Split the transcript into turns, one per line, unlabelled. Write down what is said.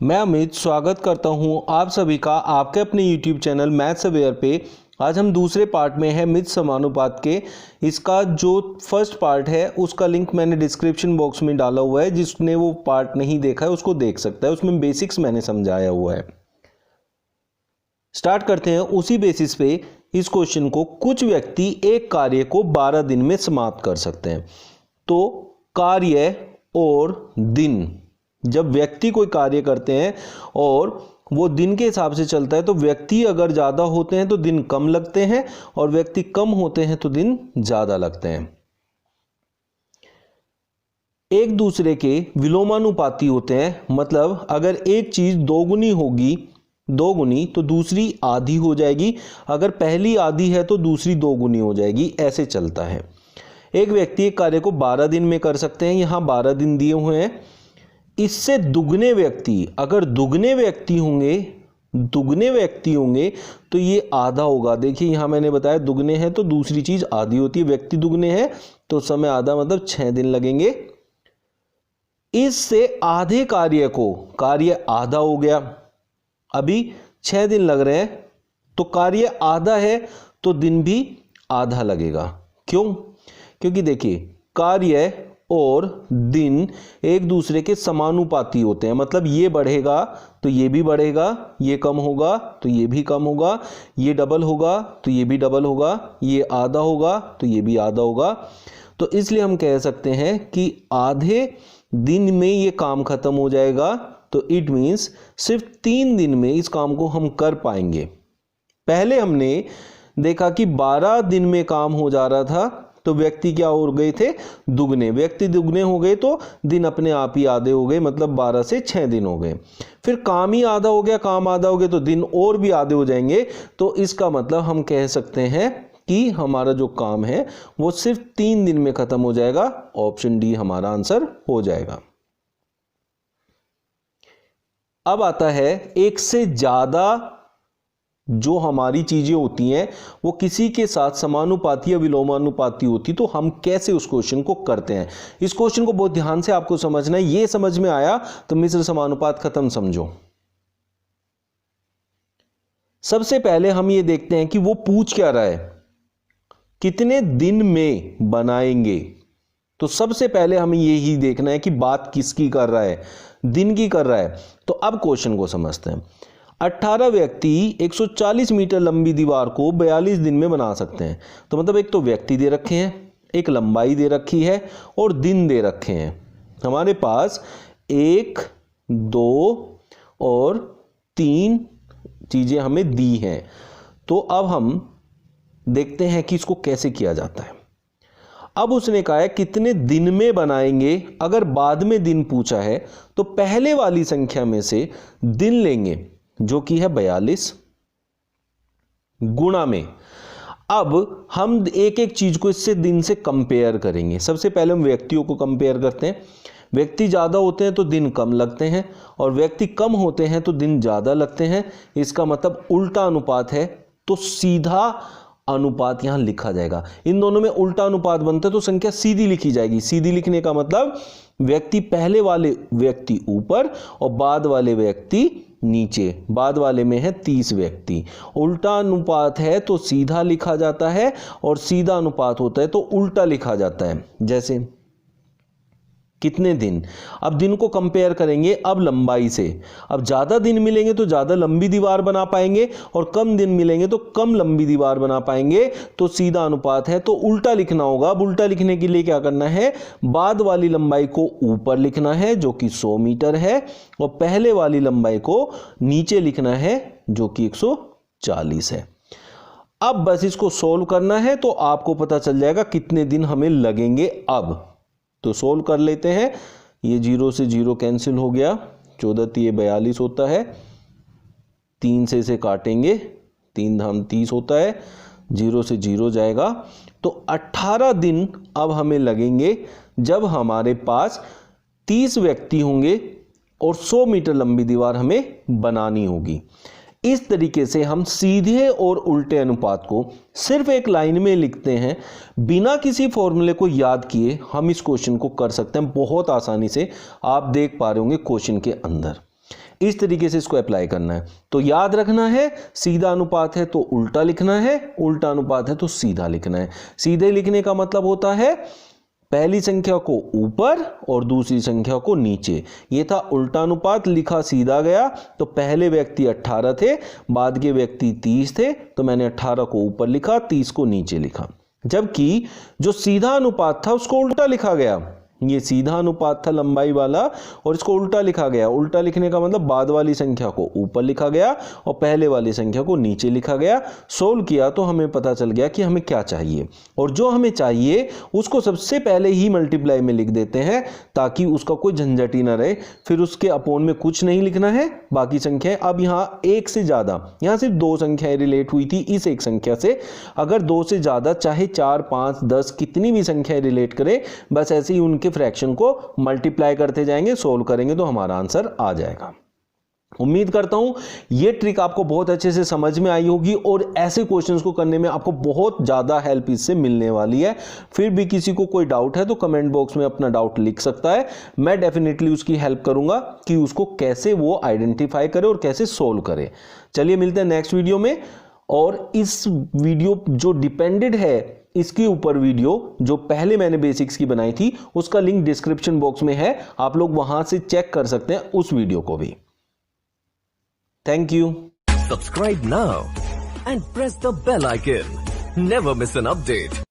मैं अमित स्वागत करता हूं आप सभी का आपके अपने YouTube चैनल मैथ्स अवेयर पे। आज हम दूसरे पार्ट में है मित समानुपात के। इसका जो फर्स्ट पार्ट है उसका लिंक मैंने डिस्क्रिप्शन बॉक्स में डाला हुआ है, जिसने वो पार्ट नहीं देखा है उसको देख सकता है, उसमें बेसिक्स मैंने समझाया हुआ है। स्टार्ट करते हैं उसी बेसिस पे इस क्वेश्चन को। कुछ व्यक्ति एक कार्य को 12 दिन में समाप्त कर सकते हैं। तो कार्य और दिन, जब व्यक्ति कोई कार्य करते हैं और वो दिन के हिसाब से चलता है, तो व्यक्ति अगर ज़्यादा होते हैं तो दिन कम लगते हैं और व्यक्ति कम होते हैं तो दिन ज़्यादा लगते हैं। एक दूसरे के विलोमानुपाती होते हैं, मतलब अगर एक चीज़ दोगुनी होगी, दोगुनी, तो दूसरी आधी हो जाएगी। अगर पहली आधी है तो दूसरी दोगुनी हो जाएगी, ऐसे चलता है। एक व्यक्ति एक कार्य को 12 दिन में कर सकते हैं, यहाँ 12 दिन दिए हुए हैं। इससे दुगने व्यक्ति, अगर दुगने व्यक्ति होंगे तो ये आधा होगा। देखिए यहाँ मैंने बताया दुगने हैं तो दूसरी चीज आधी होती है। व्यक्ति दुगने हैं तो समय आधा, मतलब 6 दिन लगेंगे। इससे आधे कार्य को, कार्य आधा हो गया, अभी 6 दिन लग रहे हैं, तो कार्य आधा है तो दिन भी आधा लगेगा। क्यों? क्योंकि देखिए कार्य और दिन एक दूसरे के समानुपाती होते हैं, मतलब ये बढ़ेगा तो ये भी बढ़ेगा, ये कम होगा तो ये भी कम होगा, ये डबल होगा तो ये भी डबल होगा, ये आधा होगा तो ये भी आधा होगा। तो इसलिए हम कह सकते हैं कि आधे दिन में ये काम खत्म हो जाएगा। तो इट मीन्स सिर्फ 3 दिन में इस काम को हम कर पाएंगे। पहले हमने देखा कि 12 दिन में काम हो जा रहा था, तो व्यक्ति क्या हो गए थे? दुगने। व्यक्ति दुगने हो गए तो दिन अपने आप ही आधे हो गए, मतलब 12 से 6 दिन हो गए। फिर काम ही आधा हो गया, काम आधा हो गया तो दिन और भी आधे हो जाएंगे। तो इसका मतलब हम कह सकते हैं कि हमारा जो काम है वो सिर्फ 3 दिन में खत्म हो जाएगा। ऑप्शन डी हमारा आंसर हो जाएगा। अब आता है एक से ज्यादा जो हमारी चीजें होती हैं वो किसी के साथ समानुपाती या विलोमानुपाती होती, तो हम कैसे उस क्वेश्चन को करते हैं। इस क्वेश्चन को बहुत ध्यान से आपको समझना है। ये समझ में आया तो मिश्र समानुपात खत्म समझो। सबसे पहले हम ये देखते हैं कि वो पूछ क्या रहा है, कितने दिन में बनाएंगे। तो सबसे पहले हमें यही देखना है कि बात किसकी कर रहा है, दिन की कर रहा है। तो अब क्वेश्चन को समझते हैं। 18 व्यक्ति 140 मीटर लंबी दीवार को 42 दिन में बना सकते हैं। तो मतलब एक तो व्यक्ति दे रखे हैं, एक लंबाई दे रखी है और दिन दे रखे हैं। हमारे पास 1, 2 और 3 चीजें हमें दी हैं। तो अब हम देखते हैं कि इसको कैसे किया जाता है। अब उसने कहा है कितने दिन में बनाएंगे। अगर बाद में दिन पूछा है तो पहले वाली संख्या में से दिन लेंगे, जो कि है 42, गुणा में। अब हम एक एक चीज को इससे दिन से कंपेयर करेंगे। सबसे पहले हम व्यक्तियों को कंपेयर करते हैं। व्यक्ति ज्यादा होते हैं तो दिन कम लगते हैं और व्यक्ति कम होते हैं तो दिन ज्यादा लगते हैं। इसका मतलब उल्टा अनुपात है, तो सीधा अनुपात यहां लिखा जाएगा। इन दोनों में उल्टा अनुपात बनता है तो संख्या सीधी लिखी जाएगी। सीधी लिखने का मतलब व्यक्ति, पहले वाले व्यक्ति ऊपर और बाद वाले व्यक्ति नीचे। बाद वाले में है 30 व्यक्ति। उल्टा अनुपात है तो सीधा लिखा जाता है और सीधा अनुपात होता है तो उल्टा लिखा जाता है। जैसे कितने दिन, अब दिन को कंपेयर करेंगे अब लंबाई से। अब ज्यादा दिन मिलेंगे तो ज्यादा लंबी दीवार बना पाएंगे और कम दिन मिलेंगे तो कम लंबी दीवार बना पाएंगे। तो सीधा अनुपात है तो उल्टा लिखना होगा। अब उल्टा लिखने के लिए क्या करना है, बाद वाली लंबाई को ऊपर लिखना है जो कि 100 मीटर है और पहले वाली लंबाई को नीचे लिखना है जो कि 140 है। अब बस इसको सोल्व करना है तो आपको पता चल जाएगा कितने दिन हमें लगेंगे। अब तो सोल्व कर लेते हैं। ये 0 से 0 कैंसिल हो गया, 14 ये 42 होता है। 3 से इसे काटेंगे, 3 धाम 30 होता है, 0 से 0 जाएगा। तो 18 दिन अब हमें लगेंगे जब हमारे पास 30 व्यक्ति होंगे और 100 मीटर लंबी दीवार हमें बनानी होगी। इस तरीके से हम सीधे और उल्टे अनुपात को सिर्फ एक लाइन में लिखते हैं, बिना किसी फॉर्मूले को याद किए हम इस क्वेश्चन को कर सकते हैं बहुत आसानी से। आप देख पा रहे होंगे क्वेश्चन के अंदर इस तरीके से इसको अप्लाई करना है। तो याद रखना है, सीधा अनुपात है तो उल्टा लिखना है, उल्टा अनुपात है तो सीधा लिखना है। सीधे लिखने का मतलब होता है पहली संख्या को ऊपर और दूसरी संख्या को नीचे। ये था उल्टा अनुपात, लिखा सीधा गया तो पहले व्यक्ति 18 थे, बाद के व्यक्ति 30 थे, तो मैंने 18 को ऊपर लिखा, 30 को नीचे लिखा। जबकि जो सीधा अनुपात था उसको उल्टा लिखा गया। ये सीधा अनुपात था लंबाई वाला और इसको उल्टा लिखा गया। उल्टा लिखने का मतलब बाद वाली संख्या को ऊपर लिखा गया और पहले वाली संख्या को नीचे लिखा गया। सोल्व किया तो हमें पता चल गया कि हमें क्या चाहिए, और जो हमें चाहिए उसको सबसे पहले ही मल्टीप्लाई में लिख देते हैं ताकि उसका कोई झंझट ही ना रहे। फिर उसके अपोन में कुछ नहीं लिखना है, बाकी संख्याएं। अब यहाँ एक से ज़्यादा, यहाँ सिर्फ 2 संख्याएं रिलेट हुई थी इस एक संख्या से। अगर 2 से ज़्यादा, चाहे 4, 5, 10 कितनी भी संख्याएं रिलेट करें, बस ऐसे ही उनके फ्रैक्शन को मल्टीप्लाई करते जाएंगे, सोल्व करेंगे तो हमारा आंसर आ जाएगा। उम्मीद करता हूं ये ट्रिक आपको बहुत अच्छे से समझ में आई होगी और ऐसे क्वेश्चंस को करने में आपको बहुत ज़्यादा हेल्प इससे मिलने वाली है। फिर भी किसी को कोई डाउट है तो कमेंट बॉक्स में अपना डाउट लिख सकता है, मैं डेफिनेटली उसकी हेल्प करूंगा कि उसको कैसे वो आइडेंटिफाई करे और कैसे सोल्व करे। चलिए मिलते हैं नेक्स्ट वीडियो में। और इस वीडियो जो डिपेंडेड है इसके ऊपर वीडियो जो पहले मैंने बेसिक्स की बनाई थी उसका लिंक डिस्क्रिप्शन बॉक्स में है, आप लोग वहां से चेक कर सकते हैं उस वीडियो को भी। Thank you.
Subscribe now and press the bell icon. Never miss an update.